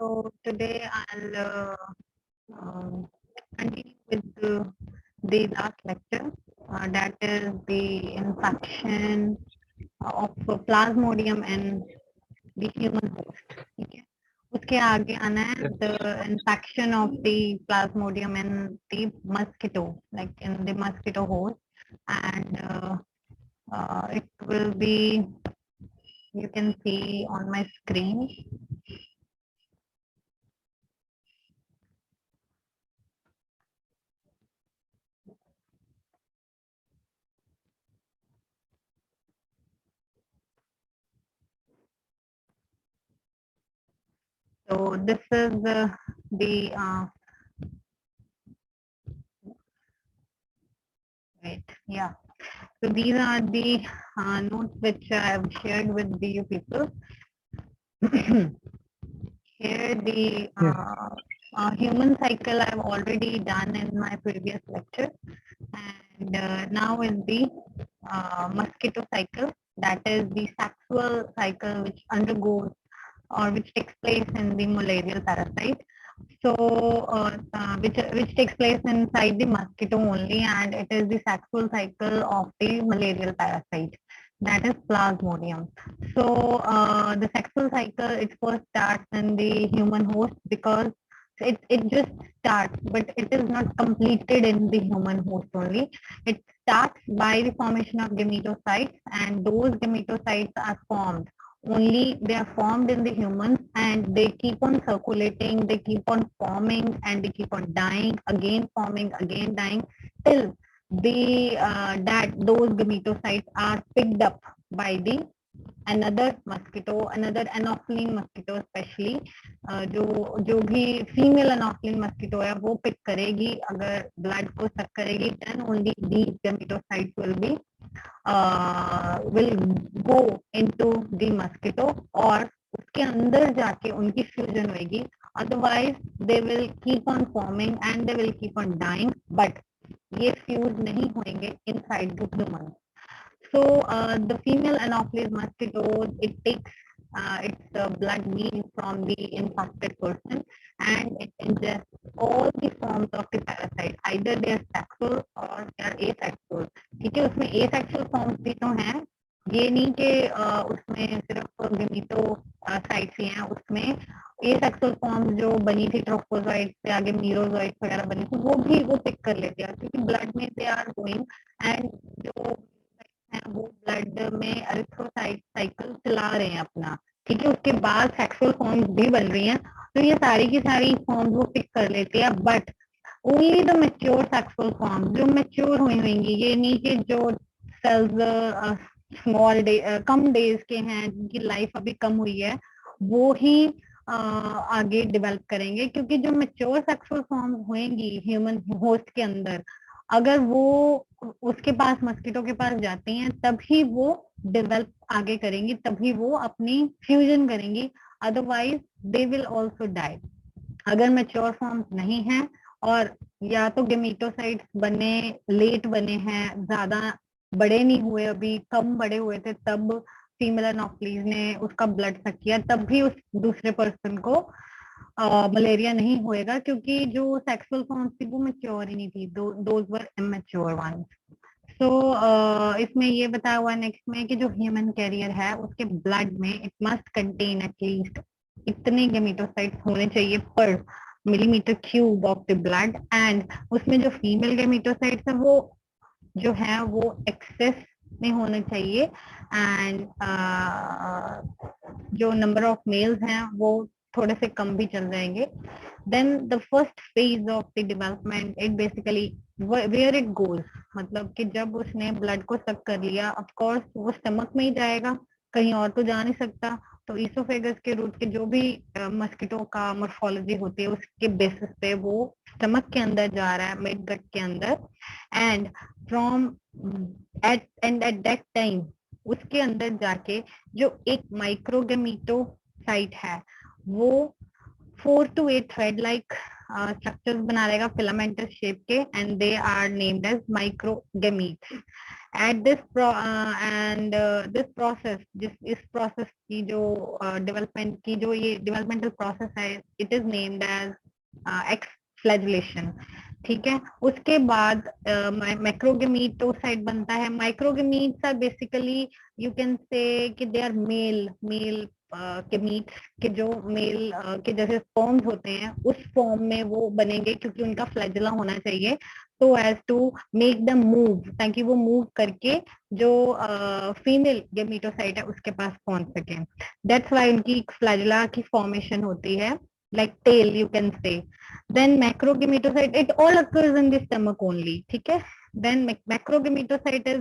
So today I'll continue with the last lecture, that is the infection of Plasmodium in the human host. ठीक है, उसके आगे आना है the infection of the Plasmodium in the mosquito, like in the mosquito host, and it will be, you can see on my screen. So this is the right, yeah. So these are the notes which I have shared with you people. Here the human cycle I've already done in my previous lecture, and now is the mosquito cycle, that is the sexual cycle which undergoes or which takes place in the malarial parasite. So which takes place inside the mosquito only, and it is the sexual cycle of the malarial parasite, that is Plasmodium. So the sexual cycle, it first starts in the human host because it just starts, but it is not completed in the human host only. It starts by the formation of gametocytes, and those gametocytes are formed only, they are formed in the humans, and they keep on circulating, they keep on forming, and they keep on dying, again forming, again dying, till the that those gametocytes are picked up by the another mosquito, another anopheline mosquito especially. जो जो भी female anopheline mosquito है वो pick करेगी, अगर blood को सक करेगी, then only these gametocytes will go into the mosquito, और उसके अंदर जाके उनकी फ्यूजन होगी. Otherwise they will keep on forming and they will keep on dying, but ये फ्यूज नहीं होंगे inside the human. So the female Anopheles mosquitoes, it takes its blood meal from the infected person, and it ingests all the forms of the parasite. Either they are sexual or they are asexual. ठीक है, उसमें asexual forms भी तो हैं. ये नहीं कि उसमें सिर्फ गेमिटो साइट्स ही हैं. उसमें asexual forms जो बनी थी ट्रोफोजोइट से आगे मीरोजोइट वगैरह बनी थी, वो भी वो पिक कर लेते हैं क्योंकि ब्लड में दे आर गोइंग, एंड जो है वो ब्लड में एरिथ्रोसाइट साइकिल चला रहे हैं अपना. ठीक है, उसके बाद सेक्सुअल फॉर्म्स भी बन रही हैं, तो ये सारी की सारी फॉर्म्स वो पिक कर लेते हैं. But only the mature sexual form जो मेच्योर हुई होंगी, ये नहीं कि जो सेल्स स्मॉल डे कम डेज के हैं, जिनकी लाइफ अभी कम हुई है, वो ही आगे डेवलप करेंगे. क्योंकि जो मेच्योर सेक्सुअल फॉर्म होंगी ह्यूमन होस्ट के अंदर, अगर वो उसके पास मस्किटो के पास जाती हैं, तभी वो डेवलप आगे करेंगी, तभी वो अपनी फ्यूजन करेंगी. Otherwise they will also die. अगर मेच्योर फॉर्म नहीं है, और या तो गेमेटोसाइट्स बने लेट बने हैं, ज्यादा बड़े नहीं हुए, अभी कम बड़े हुए थे, तब फीमेल एनोफ्लीज ने उसका ब्लड सक किया, तब भी उस दूसरे पर्सन को मलेरिया नहीं होएगा, क्योंकि जो सेक्सुअल फॉर्म्स थी वो मेच्योर ही नहीं थी, दोज वर इमेच्योर वंस. सो इसमें ये बताया हुआ नेक्स्ट में कि जो ह्यूमन कैरियर है उसके ब्लड में इट मस्ट कंटेन एटलीस्ट इतने गेमेटोसाइट्स होने चाहिए पर millimetre cube of the blood, and उसमें जो फीमेल गेमेटोसाइट्स है वो जो है वो एक्सेस में होना चाहिए, एंड जो नंबर ऑफ मेल्स हैं वो थोड़े से कम भी चल जाएंगे. Then the first phase of the development, it basically where it goes, मतलब कि जब उसने ब्लड को सक कर लिया, ऑफ कोर्स वो स्टमक में ही जाएगा, कहीं और तो जा नहीं सकता. तो ईसोफेगस के रूट के जो भी मस्किटो का मॉर्फोलॉजी होती है, उसके बेसिस पे वो स्टमक के अंदर जा रहा है, मिड गट के अंदर, and from at that time उसके अंदर जाके जो एक माइक्रोगेमिटो साइट है वो 4 to 8 थ्रेड लाइक स्ट्रक्चर्स बना लेगा फिलामेंटस शेप के, and they are named as microgametes. At this end this process, इस प्रोसेस की जो डेवलपमेंट की जो ये डेवलपमेंटल प्रोसेस है, it is named as exflagellation. ठीक है. उसके बाद मैक्रोगेमीटोसाइट बनता है. Microgametes are basically, you can say कि दे आर मेल गेमीट्स के, जो मेल के जैसे फॉर्म्स होते हैं उस फॉर्म में वो बनेंगे, क्योंकि उनका फ्लैजिला होना चाहिए तो as to make them move, ताकि वो मूव करके जो फीमेल गेमीटोसाइट है उसके पास पहुंच सके. दैट्स वाई उनकी फ्लैजिला की फॉर्मेशन होती है, like tail you can say. Then macrogametocyte, it all occurs in the stomach only. ठीक है. Then macrogametocyte is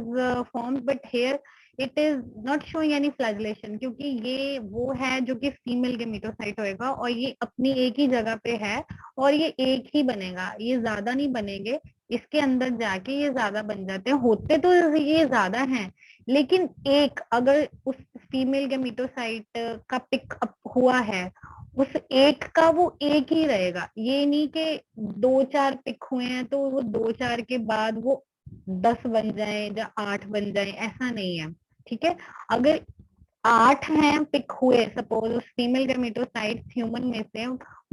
formed, but here it is not showing any flagellation, क्योंकि ये वो है जो कि फीमेल गेमेटोसाइट होएगा और ये अपनी एक ही जगह पे है और ये एक ही बनेगा, ये ज्यादा नहीं बनेंगे. इसके अंदर जाके ये ज्यादा बन जाते हैं, होते तो ये ज्यादा हैं, लेकिन एक अगर उस फीमेल गेमेटोसाइट का पिक अप हुआ है, उस एक का वो एक ही रहेगा. ये नहीं कि 2-4 पिक हुए हैं तो वो 2-4 के बाद वो 10 बन जाए या 8 बन जाए, ऐसा नहीं है. ठीक है. अगर 8 हैं पिक हुए, सपोज उस फीमेल गेमेटोसाइट ह्यूमन में से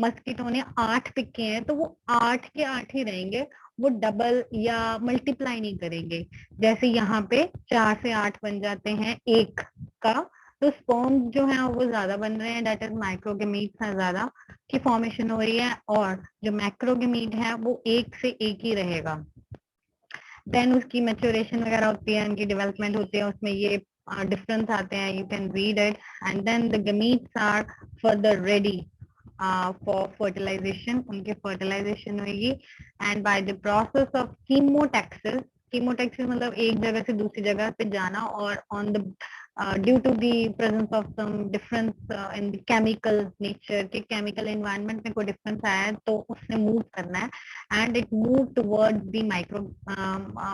मस्किटो ने 8 पिक किए हैं, तो वो 8 के 8 ही रहेंगे, वो डबल या मल्टीप्लाई नहीं करेंगे. जैसे यहाँ पे 4 से 8 बन जाते हैं एक का, तो स्पर्म जो है वो ज्यादा बन रहे हैं, दैट इज माइक्रोगेमीट है ज्यादा की फॉर्मेशन हो रही है, और जो मैक्रोगेमीट है वो एक से एक ही रहेगा. देन उसकी मेच्योरेशन वगैरह होती है, उनकी डेवलपमेंट होती है, उसमें ये डिफरेंस आते हैं, you can read it. And then the gametes are further ready for fertilization, उनके फर्टिलाइजेशन होगी. And by the process of chemotaxis, chemotaxis मतलब एक जगह से दूसरी जगह पे जाना, और on the due to the presence of some difference in the chemical nature, के केमिकल एनवायरनमेंट में कोई डिफरेंस आया है तो उसने मूव करना है, and it moved towards the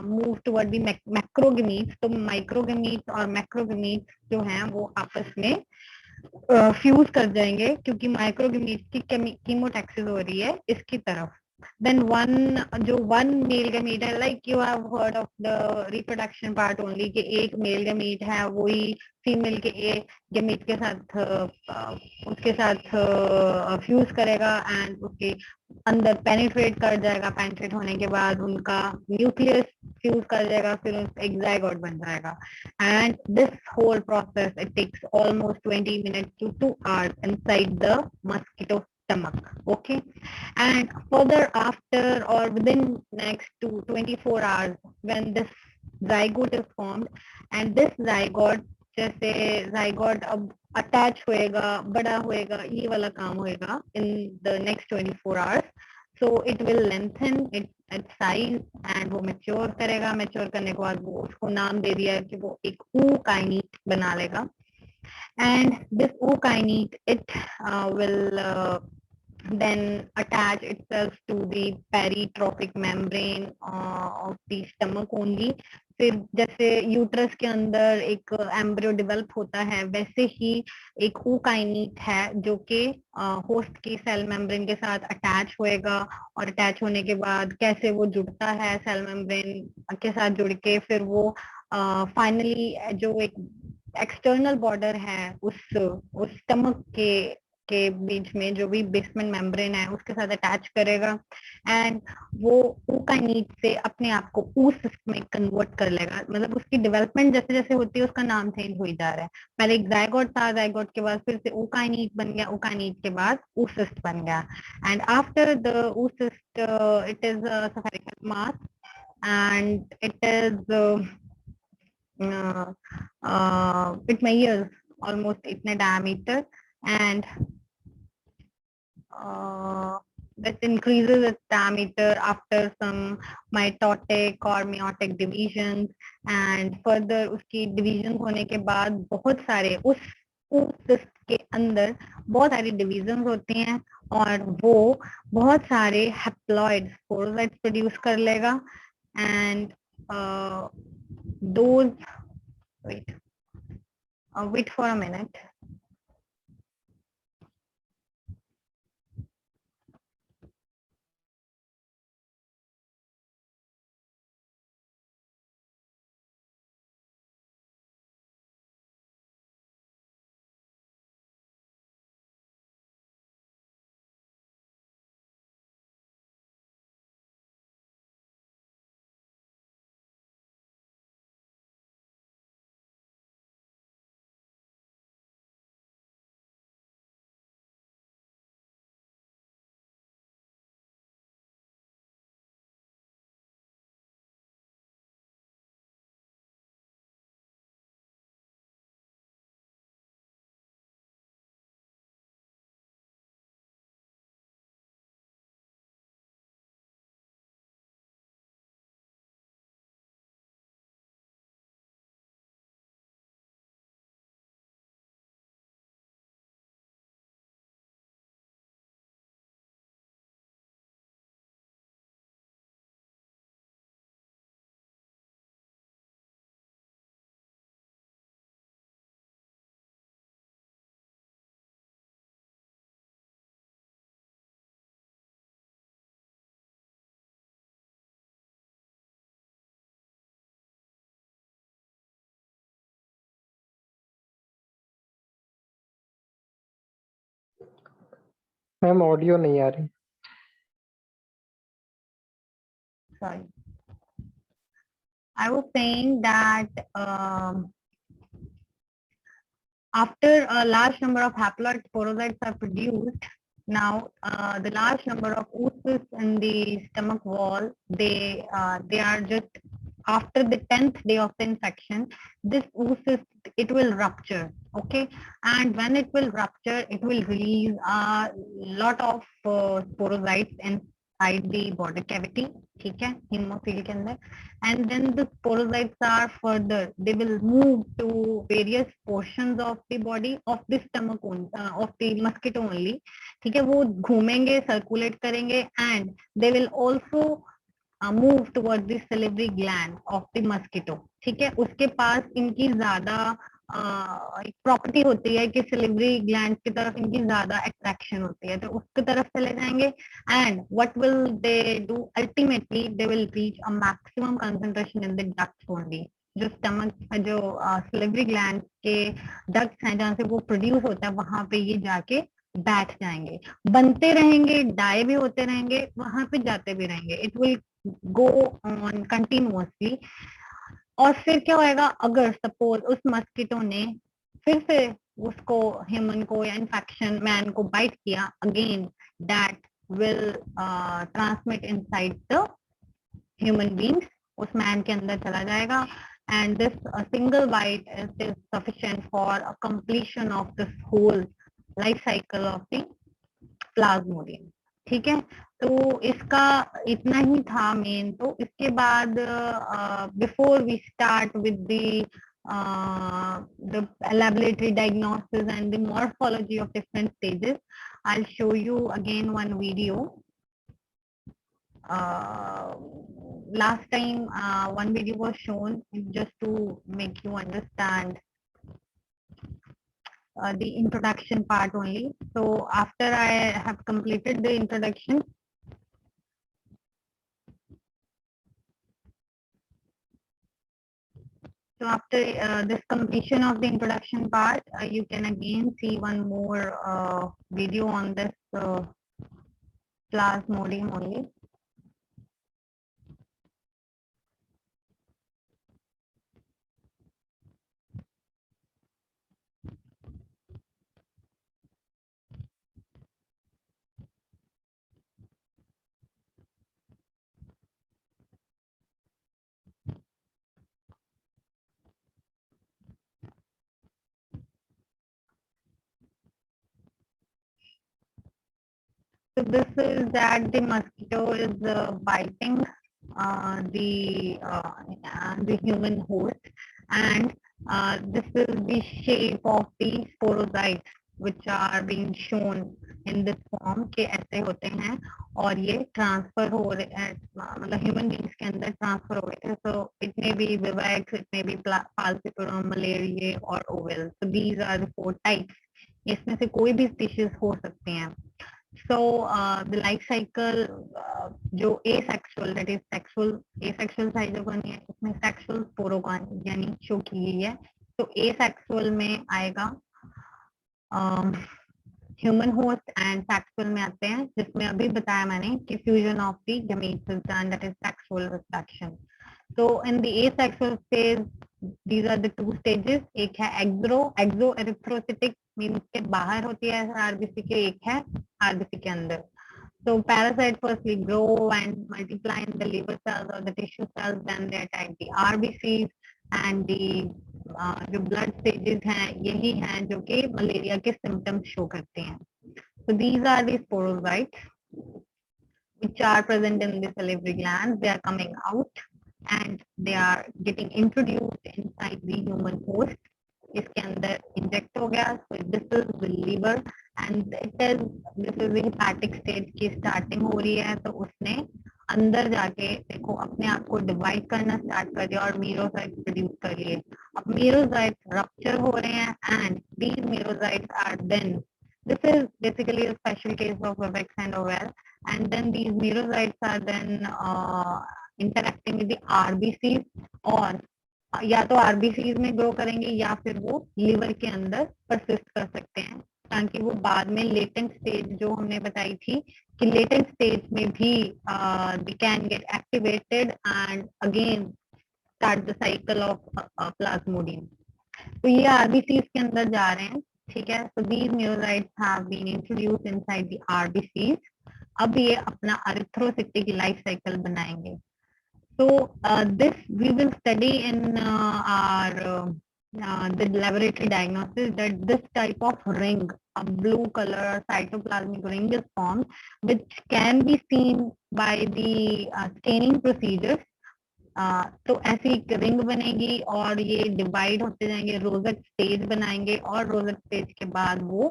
move toward the macrogametes. तो microgametes और macrogametes जो हैं वो आपस में फ्यूज कर जाएंगे, क्योंकि माइक्रोगेमीट की कीमोटैक्सिस हो रही है इसकी तरफ. देन वन मेल गैमीट है, like you have heard of the reproduction part only, कि एक मेल गैमीट है वही फीमेल के गैमीट के साथ उसके साथ फ्यूज करेगा एंड उसके अंदर पेनिट्रेट कर जाएगा. पेनिट्रेट होने के बाद उनका न्यूक्लियस फ्यूज कर जाएगा, फिर एक जायगोट बन जाएगा. And this whole process, it takes almost 20 minutes to 2 hours inside the mosquito stomach. Okay. And further after or within next to 24 hours, when this zygote is formed, and this zygote, जैसे zygote अब attach होएगा, बड़ा होएगा, ये वाला काम होएगा in the next 24 hours. So it will lengthen its size and वो mature करेगा. mature करने के बाद वो उसको नाम दे दिया है कि वो एक ookinete बना लेगा. And this ookinete, it will then attach itself to the peritrophic membrane of the stomach only. फिर जैसे यूट्रस के अंदर एक एम्ब्रियो डेवलप होता है, वैसे ही एक ookinete है जो कि होस्ट की सेल मेम्ब्रेन के साथ अटैच होएगा, और अटैच होने के बाद कैसे वो जुड़ता है सेल मेम्ब्रेन के साथ, जुड़ के फिर वो फाइनली जो एक एक्सटर्नल बॉर्डर है उस स्टमक के बीच में, जो भी बेसमेंट मेम्ब्रेन है उसके साथ अटैच करेगा, एंड वो ookinete से अपने आप को oocyst में कन्वर्ट कर लेगा. मतलब उसकी डेवलपमेंट जैसे जैसे होती है उसका नाम चेंज हो ही जा रहा है. पहले एक जायगोट था, जायगोट के बाद फिर से ookinete बन गया, ookinete के बाद oocyst बन गया. And after the oocyst it is spherical mass, and it measures almost इतने diameter, and that increases its diameter after some mitotic or meiotic divisions. And further उसकी divisions होने के बाद बहुत सारे उस cyst के अंदर बहुत सारी divisions होती हैं, और वो बहुत सारे haploids sporocytes produce कर लेगा. And those wait for a minute. Ma'am audio नहीं आ रही। Sorry. I was saying that after a large number of haploid sporocytes are produced, now the large number of oocysts in the stomach wall, they are just after the 10th day of the infection, this oocyst, it will rupture, okay? And when it will rupture, it will release a lot of sporocytes inside the body cavity, ठीक है, hemophil के अंदर. And then the sporocytes are further, they will move to various portions of the body of the stomach of the mosquito only, ठीक है, वो घूमेंगे, circulate करेंगे, and they will also move towards the salivary gland of the mosquito, ठीक है. उसके पास इनकी ज्यादा एक प्रॉपर्टी होती है कि सिलिवरी ग्लैंड की तरफ इनकी ज्यादा अट्रैक्शन होती है, तो उसकी तरफ चले जाएंगे. And what will they do, ultimately they will reach a maximum concentration in the ducts only. जो स्टमक, जो सिलिवरी ग्लैंड के डक्ट्स हैं जहाँ से वो प्रोड्यूस होता है, वहां पे ये जाके बैठ जाएंगे, बनते रहेंगे, डाई भी होते रहेंगे, वहां पे जाते भी रहेंगे. It will go on continuously. और फिर क्या होएगा, अगर सपोज उस मस्किटो ने फिर से उसको, ह्यूमन को या इन्फेक्शन मैन को बाइट किया, again that will transmit inside the human beings, उस मैन के अंदर चला जाएगा. And this single bite is sufficient for a completion of this whole life cycle of the plasmodium, ठीक है. तो इसका इतना ही था मेन. तो इसके बाद before we start with the laboratory diagnosis and the morphology of different stages, I'll show you again one video. Last time one video was shown just to make you understand the introduction part only. So after I have completed the introduction, so after this completion of the introduction part, you can again see one more video on this plasmodium only. So this is that the mosquito is biting the human host, and this is the shape of the sporocytes which are being shown in this form के ऐसे होते हैं, और ये transfer हो रहे हैं, मतलब ह्यूमन बींग्स के अंदर ट्रांसफर हो गए थे. So it may be vivax, it may be falciparum, malaria और ovale. So these are the 4 types. इसमें से कोई भी स्पीशीज हो सकती हैं. So the life cycle जो asexual, that is sexual, asexual साइटोगोनी है, इसमें sexual स्पोरोगोनी यानी शो की गई है. तो asexual में आएगा ह्यूमन होस्ट, एंड सेक्सुअल में आते हैं जिसमें अभी बताया मैंने कि fusion of the gametes is done, that is sexual reproduction. So in the asexual phase, these are the 2 stages. एक है एक्सो एरिथ्रोसिटिक, मीन के बाहर होती है आरबीसी के, एक है आरबीसी के अंदर. So parasites firstly grow and multiply in the liver cells or the tissue cells, then they attack the RBCs, and the जो blood stages हैं यही हैं जो कि मलेरिया के symptoms show करते हैं. So these are the sporocytes which are present in the salivary glands. They are coming out and they are getting introduced inside the human host. इसके अंदर इंजेक्ट हो गया. So this is the liver and this is the hepatic stage की starting हो रही है. तो उसने अंदर जाके देखो अपने आप को डिवाइड करना स्टार्ट कर दिया और मीरोसाइट्स प्रोड्यूस कर लिए. अब मीरोसाइट्स रप्चर हो रहे हैं and these merocytes are then, this is basically a special case of Webex and Ovel, and then these merocytes are then interacting with the RBCs, और या तो आरबीसीज में ग्रो करेंगे या फिर वो लिवर के अंदर परसिस्ट कर सकते हैं. ताकि वो बाद में लेटेंट स्टेज जो हमने बताई थी कि लेटेंट स्टेज में भी they can get activated and again start the cycle of Plasmodium. तो ये आरबीसी के अंदर जा रहे हैं, ठीक है। So these neurites have been introduced inside the RBCs. अब ये अपना अरिथ्रोसिटी की लाइफ साइकिल बनाएंगे। So this we will study in our the laboratory diagnosis that this type of ring, a blue color cytoplasmic ring is formed, which can be seen by the staining procedures. तो ऐसी एक ring बनेगी और ये divide होते जाएंगे, rosette stage बनाएंगे और रोजेट स्टेज के बाद वो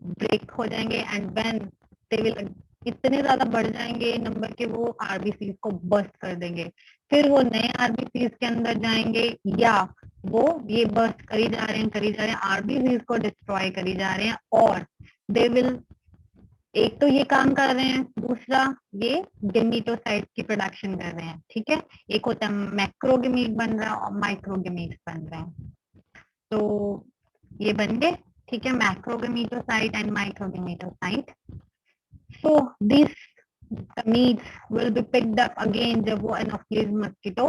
ब्रेक हो जाएंगे एंड व्हेन दे विल इतने ज्यादा बढ़ जाएंगे नंबर के वो आरबीसी को बस्ट कर देंगे। फिर वो नए आरबीसी के अंदर जाएंगे या वो ये बस्ट करी जा रहे हैं आरबीसी को डिस्ट्रॉय करी जा रहे हैं और दे विल एक तो ये काम कर रहे हैं, दूसरा ये गेमीटोसाइट की प्रोडक्शन कर रहे हैं, ठीक है। एक होता है मैक्रोगेमीट बन रहा है और माइक्रोगेमीट बन रहे हैं। तो ये बन गए, ठीक है, मैक्रोगेमीटोसाइट and माइक्रोगेमीटोसाइट। So these meats will be picked up again जब वो एनोफिलीज मस्कीटो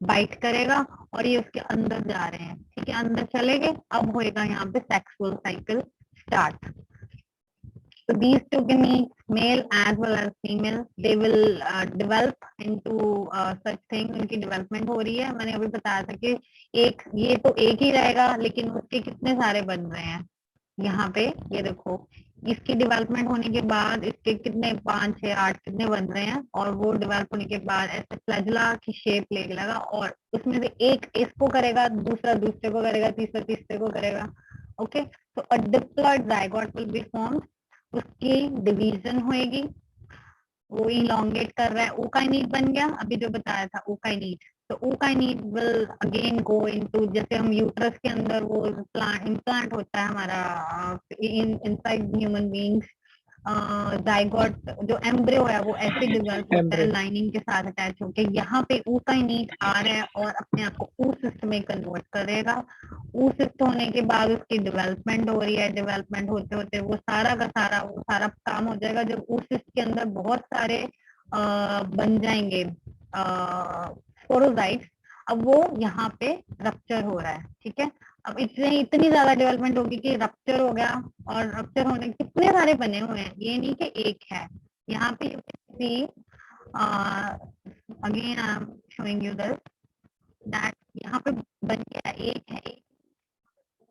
बाइट करेगा और ये उसके अंदर जा रहे हैं, ठीक है, अंदर चले गए। अब होएगा यहाँ पे sexual cycle start. So these two gametes, male as well as female, they will develop into such thing. उनकी डेवलपमेंट हो रही है। मैंने अभी बताया था कि एक ये तो एक ही रहेगा लेकिन उसके कितने सारे बन रहे हैं। यहाँ पे ये देखो, इसकी डेवलपमेंट होने के बाद इसके कितने 5 6 8 कितने बन रहे हैं और वो डेवलप होने के बाद ऐसे फ्लैजुला की शेप लेने लगा और उसमें से एक इसको करेगा, दूसरा दूसरे को करेगा, तीसरा तीसरे को करेगा। ओके, तो a diploid zygote will be formed. उसकी डिवीजन होएगी, वो इलोंगेट कर रहा है, ओकाइनीट बन गया अभी जो बताया था ओकाइनीट। तो ओकाइनीट विल अगेन गो इनटू, जैसे हम यूट्रस के अंदर वो इम्प्लांट होता है हमारा इनसाइड ह्यूमन बीइंग्स, जाइगोट जो एम्ब्रियो है वो ऐसे डेवलप होता है लाइनिंग के साथ अटैच होके। यहाँ पे ऊकाइनीट आ रहा है और अपने आप को ऊसिस्ट में कन्वर्ट करेगा। ऊसिस्ट होने के बाद उसकी डेवलपमेंट हो रही है, डेवलपमेंट होते होते वो सारा का सारा वो सारा काम हो जाएगा जब ऊसिस्ट के अंदर बहुत सारे बन जाएंगे स्पोरोजाइट्स। अब वो यहाँ पे रप्चर हो रहा है, ठीक है। अब इतनी ज्यादा डेवलपमेंट होगी कि रप्चर हो गया और रप्चर होने के कितने सारे बने हुए हैं, ये नहीं कि एक है। यहाँ पे see again I am showing you this that यहाँ पे बन गया, एक है, एक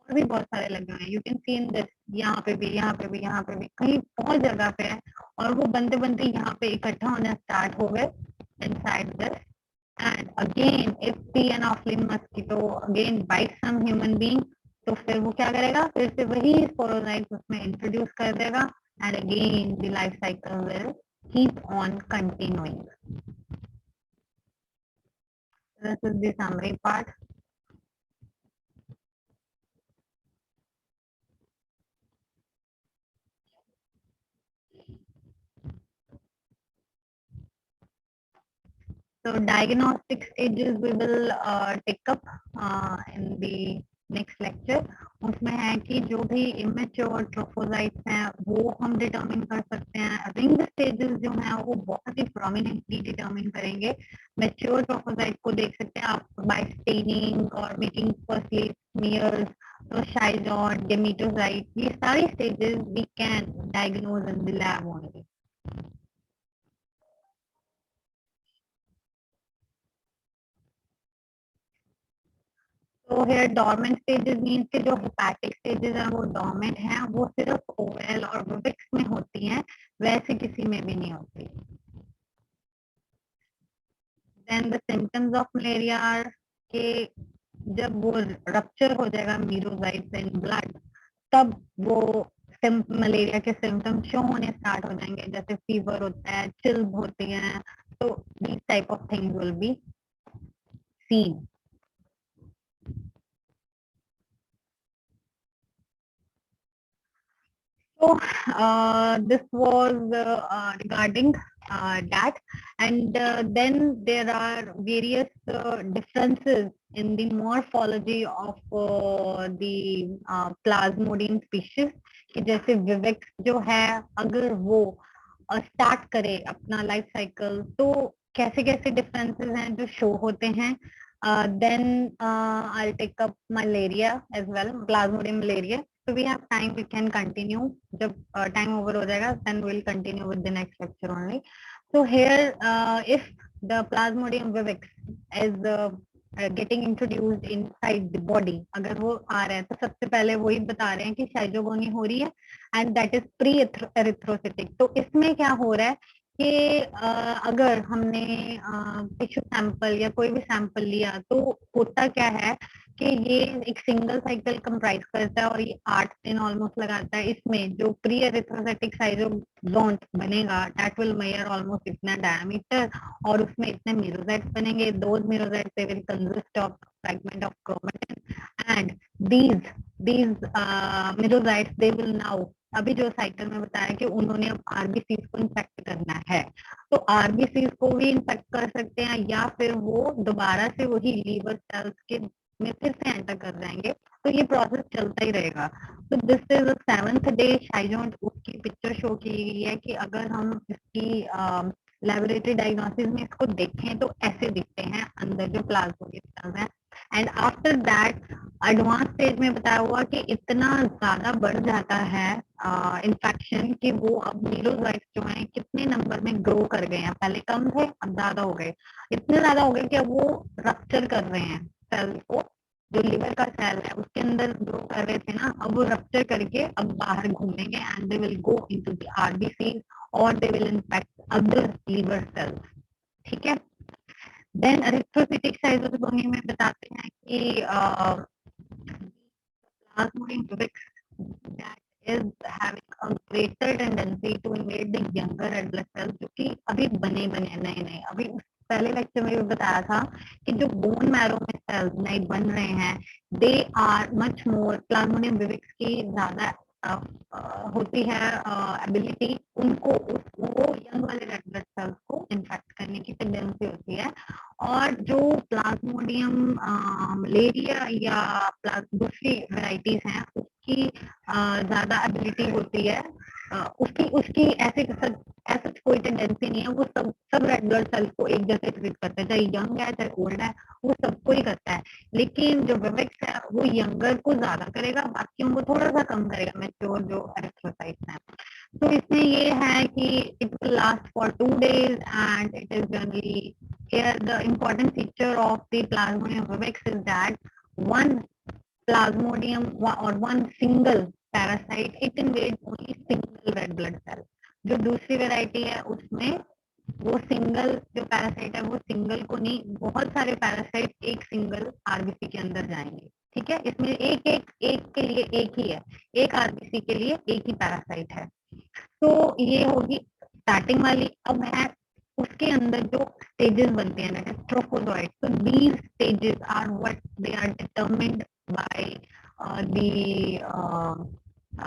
और भी बहुत सारे लगे हुए हैं। You can see in this, यहाँ पे भी, यहाँ पे भी, यहाँ पे भी, कहीं बहुत जगह पे है और वो बनते बनते यहाँ पे इकट्ठा होना स्टार्ट हो गए inside this. And again, if the anopheline mosquito again bites some human being, तो फिर वो क्या करेगा, फिर से वही स्पोरोजाइट्स उसमें इंट्रोड्यूस कर देगा and again the life cycle will keep on continuing. This is the summary part. So diagnostic stages we will take up in the next lecture. उसमें है कि जो भी इमेच्योर ट्रोफोजाइट्स हैं वो हम डिटरमिन कर सकते हैं। रिंग स्टेजेस जो हैं वो बहुत ही प्रोमिनेंटली डिटरमिन करेंगे। मैच्योर ट्रोफोजाइट को देख सकते हैं आप बाय स्टेनिंग और मेकिंग फर्स्टली स्मीयर्स, तो शाइजॉन, गेमीटोसाइट, ये सारी stages we can diagnose in the lab only. तो हेयर डोरमेंट स्टेजेस मीन्स के जो हेपेटिक स्टेजेस हैं वो डोरमेंट हैं, वो सिर्फ ओवल और विक्स में होती हैं, वैसे किसी में भी नहीं होती। Then the symptoms of malaria are के जब वो रप्चर हो जाएगा मीरोजाइट्स इन ब्लड, तब वो मलेरिया के सिम्टम्स शो होने स्टार्ट हो जाएंगे, जैसे फीवर होता है, चिल्स होती हैं। तो these type of things will be seen. So this was regarding that, and then there are various differences in the morphology of the plasmodium species. कि जैसे विवेक्स जो है अगर वो स्टार्ट करे अपना लाइफ साइकिल तो कैसे कैसे डिफरेंसेस हैं जो शो होते हैं. Then I take up malaria as well, plasmodium malaria. So we have time, we can continue. जब time over हो जाएगा, then we'll continue with the next lecture only. So here, if the Plasmodium vivax is getting introduced inside the body, अगर वो आ रहा है तो सबसे पहले वही बता रहे हैं कि शाइजोगोनी हो रही है and that is pre erythrocytic. तो इसमें क्या हो रहा है कि अगर हमने टिश्यू सैंपल या कोई भी सैंपल लिया तो होता क्या है कि ये एक सिंगल साइकिल कंप्राइज करता है और ये 8 दिन ऑलमोस्ट लगाता है. इसमें जो प्री एरिथ्रोसाइटिक साइजोजोन बनेगा दैट विल मेजर ऑलमोस्ट इतना डायमीटर और उसमें इतने मीरोसाइट्स बनेंगे. Those merocytes they will consist of fragment of chromatin and these merocytes they will now, अभी जो साइकिल में बताया कि उन्होंने अब आरबीसीज को इन्फेक्ट करना है तो आरबीसीज को भी इन्फेक्ट कर सकते हैं या फिर वो दोबारा से वही लीवर सेल्स के में फिर से एंटर कर जाएंगे. तो ये प्रोसेस चलता ही रहेगा. तो दिस इज 7th डे शाइजोन. उसकी पिक्चर शो की गई है कि अगर हम इसकी लेबोरेटरी डायग्नोसिस में इसको देखें तो ऐसे दिखते हैं अंदर जो प्लाज्मोडियम सेल्स हैं. And after that advance stage में बताया हुआ कि इतना ज्यादा बढ़ जाता है इन्फेक्शन कि वो अब मीरोसाइट्स जो हैं कितने नंबर में ग्रो कर गए हैं. पहले कम थे, अब ज्यादा हो गए. इतने ज्यादा हो गए कि अब वो रप्चर कर रहे हैं सेल को. जो लिवर का सेल है उसके अंदर ग्रो कर रहे थे ना, अब वो रप्चर करके अब बाहर घूमेंगे and they will go into the RBC और they will infect other liver cells. ठीक है. देन एरिथ्रोसाइटिक साइटोसोमी में बताते हैं कि plasmodium vivax that is having a greater tendency to invade the younger red blood cells, जो कि अभी बने बने नए नए. अभी पहले लेक्चर में भी बताया था कि जो बोन मैरो में सेल्स नए बन रहे हैं they are much more, plasmodium vivax की ज्यादा होती है एबिलिटी उनको वो यंग वाले रेड ब्लड सेल्स को इन्फेक्ट करने की टेंडेंसी होती है. और जो प्लाज्मोडियम मलेरिया या दूसरी वेराइटीज हैं उसकी ज्यादा एबिलिटी होती है. उसकी उसकी ऐसे कोई टेंडेंसी नहीं है. वो सब रेड ब्लड सेल्स को एक जैसे ट्रीट करता है, चाहे यंग है चाहे ओल्ड है, वो सबको ही करता है. लेकिन जो विवेक्स है वो यंगर को ज्यादा करेगा, बाकियों को थोड़ा सा कम करेगा, मैच्योर जो एरिथ्रोसाइट्स हैं. तो इसमें ये है कि it will last for 2 days and it is generally here the important feature of the plasmodium vivax is that one plasmodium or one single parasite it invades only single red blood cell. जो दूसरी variety है उसमें वो single जो parasite है वो single को नहीं, बहुत सारे पैरासाइट एक सिंगल आरबीसी के अंदर जाएंगे. ठीक है. इसमें एक के लिए एक ही है, एक आरबीसी के लिए एक ही पैरासाइट है. तो ये होगी स्टार्टिंग वाली. अब है उसके अंदर जो स्टेजेस बनते हैं दैट इज ट्रोफोजोइड. तो these stages are what they are determined by the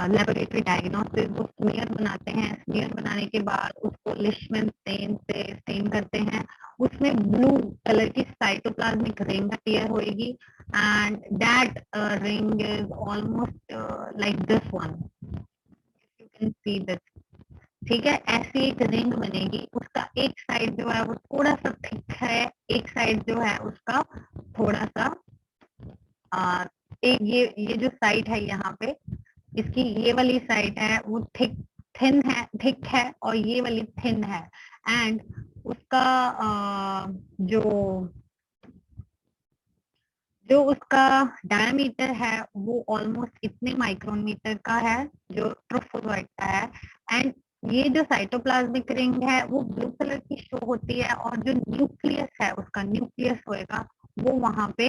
laboratory diagnosis. वो स्मीयर बनाते हैं, स्मीयर बनाने के बाद उसको लिशमैन स्टेन से स्टेन करते हैं. उसमें ब्लू कलर की साइटोप्लाज्मिक रिंग अपीयर होएगी and that ring is almost like this one, you can see this. ठीक है. ऐसी एक रिंग बनेगी. उसका एक साइड जो है वो थोड़ा सा थिक है, एक साइड जो है उसका थोड़ा सा एक ये जो साइड है यहाँ पे इसकी ये वाली साइड है वो थिक है और ये वाली थिन है. एंड उसका जो जो उसका डायमीटर है वो ऑलमोस्ट इतने माइक्रोमीटर का है जो ट्रोफोजोइड का है. एंड ये जो साइटोप्लाज्मिक रिंग है वो ब्लू कलर की शो होती है और जो न्यूक्लियस है उसका न्यूक्लियस होएगा वो वहां पे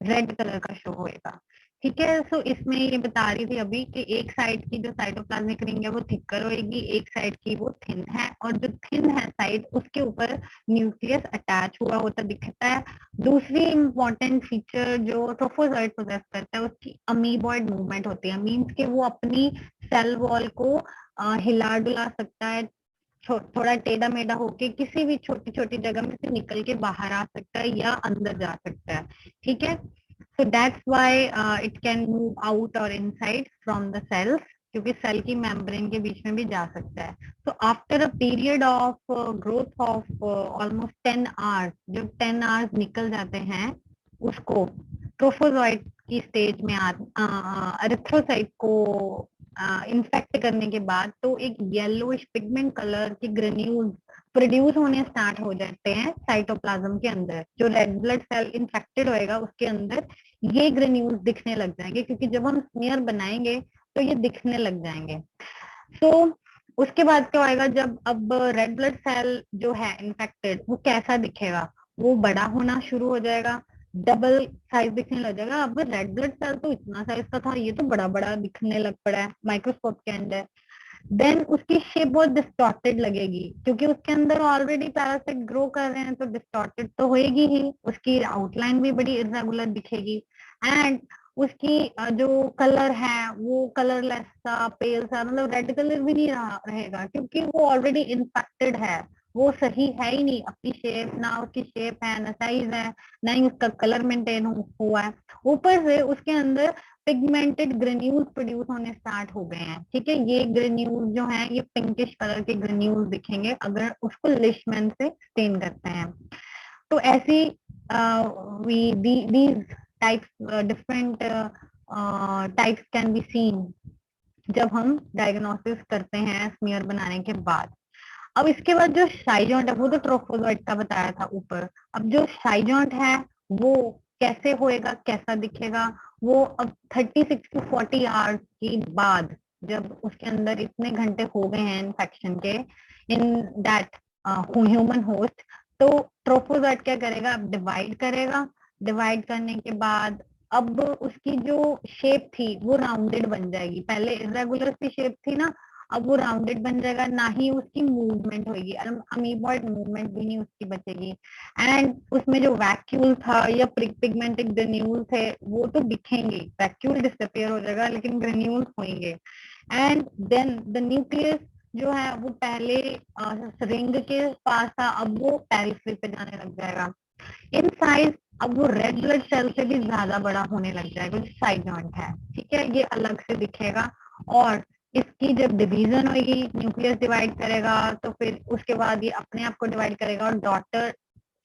रेड कलर का शो होएगा. ठीक है. सो इसमें ये बता रही थी अभी कि एक साइड की जो साइटोप्लाज्मिक रिंग है वो थिकर होएगी, एक साइड की वो थिन है और जो थिन है साइड उसके ऊपर न्यूक्लियस अटैच हुआ होता दिखता है. दूसरी इंपॉर्टेंट फीचर जो ट्रोफोजोइड पोजेस करता है उसकी अमीबॉइड मूवमेंट होती है. मींस कि वो अपनी सेल वॉल को हिला डुला सकता है, थोड़ा टेढ़ा मेढ़ा होके किसी भी छोटी छोटी जगह में से निकल के बाहर आ सकता है या अंदर जा सकता है. ठीक है. So that's why it can move out or inside from the cells. क्योंकि सेल की मेम्ब्रेन के बीच में भी जा सकता है। तो after a period of growth of almost 10 hours, जब 10 आवर्स निकल जाते हैं, उसको ट्रोफोजोइट की स्टेज में एरिथ्रोसाइट को इन्फेक्ट करने के बाद तो एक येलोइश पिगमेंट कलर के ग्रेन्यूल्स प्रोड्यूस होने स्टार्ट हो जाते हैं साइटोप्लाज्म के अंदर। जो रेड ब्लड सेल इन्फेक्टेड होएगा उसके अंदर ये ग्रेन्यूल्स दिखने लग जाएंगे, क्योंकि जब हम स्मीयर बनाएंगे तो ये दिखने लग जाएंगे। तो उसके बाद क्या होएगा, जब अब रेड ब्लड सेल जो है इन्फेक्टेड वो कैसा दिखेगा, वो बड़ा होना शुरू हो जाएगा, डबल साइज दिखने लग जाएगा। अब रेड ब्लड सेल तो इतना साइज का था, ये तो बड़ा बड़ा दिखने लग पड़ा है माइक्रोस्कोप के अंदर। देन उसकी शेप बहुत डिस्टॉर्टेड लगेगी, क्योंकि उसके अंदर ऑलरेडी पैरासाइट ग्रो कर रहे हैं, तो डिस्टॉर्टेड तो होएगी ही। उसकी आउटलाइन भी बड़ी इरेगुलर दिखेगी एंड उसकी जो कलर है वो कलरलेस सा, पेल सा, मतलब रेड कलर भी नहीं रहेगा, क्योंकि वो ऑलरेडी इन्फेक्टेड है। वो सही है ही नहीं, अपनी शेप ना उसकी शेप है, ना साइज है, ना ही उसका कलर मेंटेन हुआ है। ऊपर से उसके अंदर पिगमेंटेड ग्रेन्यूल्स प्रोड्यूस होने स्टार्ट हो गए हैं। ठीक है, ये ग्रेन्यूल्स जो हैं ये पिंकिश कलर के ग्रेन्यूल्स दिखेंगे अगर उसको लिशमैन से स्टेन करते हैं। तो ऐसी these types different types can be seen जब हम डायग्नोसिस करते हैं स्मीयर बनाने के बाद। अब इसके बाद जो शाइजॉन्ट है वो तो ट्रोफोजोइट का बताया था ऊपर। अब जो शाइजॉन्ट है वो कैसे होएगा, कैसा दिखेगा, वो अब 36 to 40 आवर्स के बाद, जब उसके अंदर इतने घंटे हो गए हैं इन्फेक्शन के इन दैट ह्यूमन होस्ट, तो ट्रोफोजोइट क्या करेगा, अब डिवाइड करेगा। डिवाइड करने के बाद अब उसकी जो शेप थी वो राउंडेड बन जाएगी। पहले इरेगुलर सी शेप थी ना, अब वो राउंडेड बन जाएगा, ना ही उसकी मूवमेंट होगी, अमीबॉइड मूवमेंट भी नहीं उसकी बचेगी। एंड उसमें जो वैक्यूल था या पिगमेंटेड ग्रेन्यूल थे वो तो दिखेंगे, वैक्यूल डिसअपियर हो जाएगा लेकिन ग्रेन्यूल होंगे। एंड देन द न्यूक्लियस जो है वो पहले रिंग के पास था, अब वो पेरिफेरी पे जाने लग जाएगा। इन साइज अब वो रेड ब्लड सेल से भी ज्यादा बड़ा होने लग जाएगा, जो साइड जॉइंट है। ठीक है, ये अलग से दिखेगा। और इसकी जब डिवीजन होगी, न्यूक्लियस डिवाइड करेगा, तो फिर उसके बाद ये अपने आप को डिवाइड करेगा और डॉटर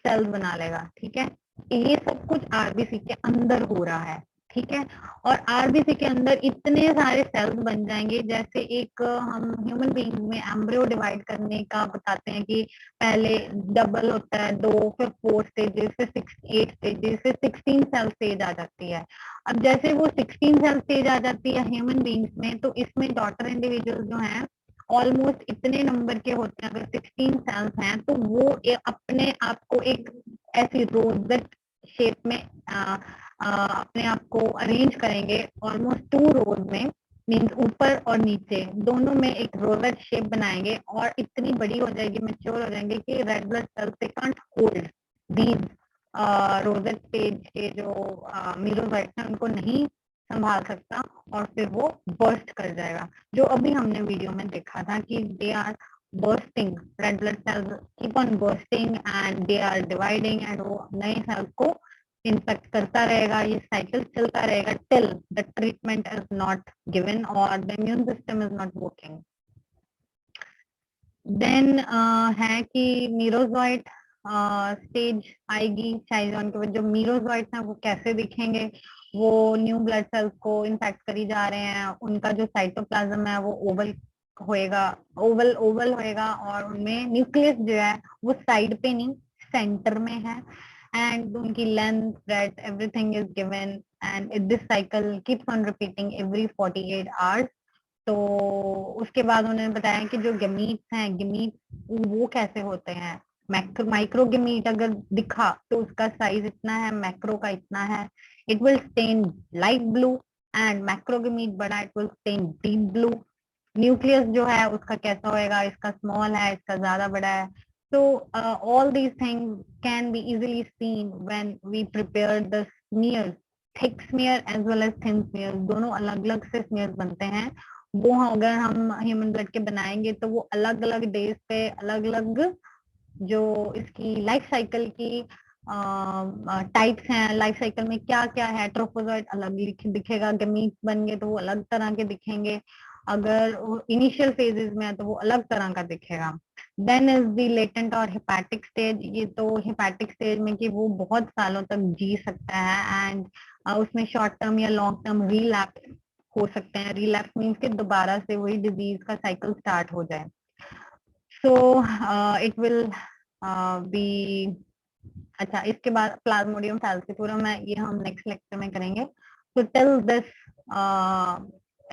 सेल्स बना लेगा। ठीक है, ये सब कुछ आरबीसी के अंदर हो रहा है। ठीक है, और आरबीसी के अंदर इतने सारे सेल्स बन जाएंगे, जैसे एक हम ह्यूमन बीइंग में एम्ब्रियो डिवाइड करने का बताते हैं कि पहले डबल होता है, 2, फिर 4 स्टेजेस, फिर 8 स्टेजेस, फिर 16 सेल स्टेज आ जाती है। अब जैसे वो 16 सेल स्टेज आ जाती है ह्यूमन बीइंग्स में, तो इसमें डॉटर इंडिविजुअल जो हैं ऑलमोस्ट इतने नंबर के होते हैं। अगर 16 सेल्स हैं तो वो अपने आप को एक ऐसी रोजेट शेप में अपने आप को अरेंज करेंगे, ऑलमोस्ट 2 रोज में, मीन्स ऊपर और नीचे दोनों में एक रोजेट शेप बनाएंगे, और इतनी बड़ी हो जाएगी, मेच्योर हो जाएंगे कि red blood sales they can't hold these rosette stage के जो मीरोसाइट्स हैं उनको नहीं संभाल सकता, और फिर वो बर्स्ट कर जाएगा। जो अभी हमने वीडियो में देखा था कि they are bursting, red blood cells keep on bursting and they are dividing, and वो नए सेल्स को इन्फेक्ट करता रहेगा। ये साइकिल चलता रहेगा till the treatment is not given और the immune system is not working. Then है कि मीरोजॉइट स्टेज आएगी शाइजॉन के बाद। जो मीरोजॉइट्स हैं वो कैसे दिखेंगे, वो न्यू ब्लड सेल्स को इन्फेक्ट करी जा रहे हैं, उनका जो साइटोप्लाज्म है वो ओवल होएगा, ओवल ओवल होएगा, और उनमें न्यूक्लियस जो है वो साइड पे नहीं सेंटर में है। एंड उनकी length, breadth, everything is given, and this cycle keeps on repeating every 48 hours. तो उसके बाद उन्होंने बताया कि जो गमीट्स हैं, गमीट वो कैसे होते हैं। माइक्रो गमीट अगर दिखा तो उसका साइज इतना है, मैक्रो का इतना है, it will stain light blue, and macrogamete बड़ा, it will stain deep blue. Nucleus जो है उसका कैसा होएगा, इसका स्मॉल है, इसका ज्यादा बड़ा है। तो all these things can be easily seen when we prepare the smear, thick smear as well as thin smear, दोनों अलग अलग से स्मीयर बनते हैं। वो अगर हम ह्यूमन ब्लड के बनाएंगे तो वो अलग अलग डेज पे अलग अलग जो इसकी लाइफ साइकिल की टाइप्स हैं, लाइफ साइकिल में क्या क्या है, ट्रोफोजोइट अलग दिखेगा, गमीट बन गए तो वो अलग तरह के दिखेंगे। अगर इनिशियल फेजेस में है तो वो अलग तरह का दिखेगा। देन इज द लेटेंट और हेपेटिक स्टेज। ये तो हेपेटिक स्टेज में कि वो बहुत सालों तक जी सकता है एंड उसमें शॉर्ट टर्म या लॉन्ग टर्म रिलैप्स हो सकते हैं। रिलैप्स मीन्स कि दोबारा से वही डिजीज का साइकिल स्टार्ट हो जाए। सो इट विल बी, अच्छा इसके बाद प्लाज्मोडियम फैल्सिफोरम है, ये हम नेक्स्ट लेक्चर में करेंगे। So till this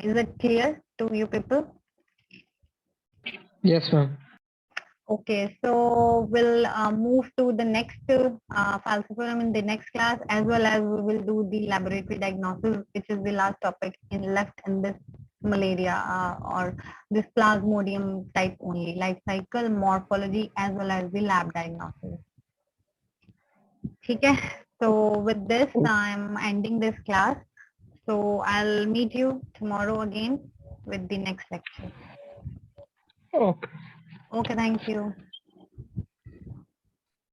is it clear to you people? Yes, ma'am. Okay, so we'll move to the next falciparum in the next class, as well as we will do the laboratory diagnosis, which is the last topic in left in this malaria or this plasmodium type only, life cycle, morphology, as well as the lab diagnosis. Okay, so with this, I'm ending this class. So I'll meet you tomorrow again with the next lecture. Okay. Okay, thank you.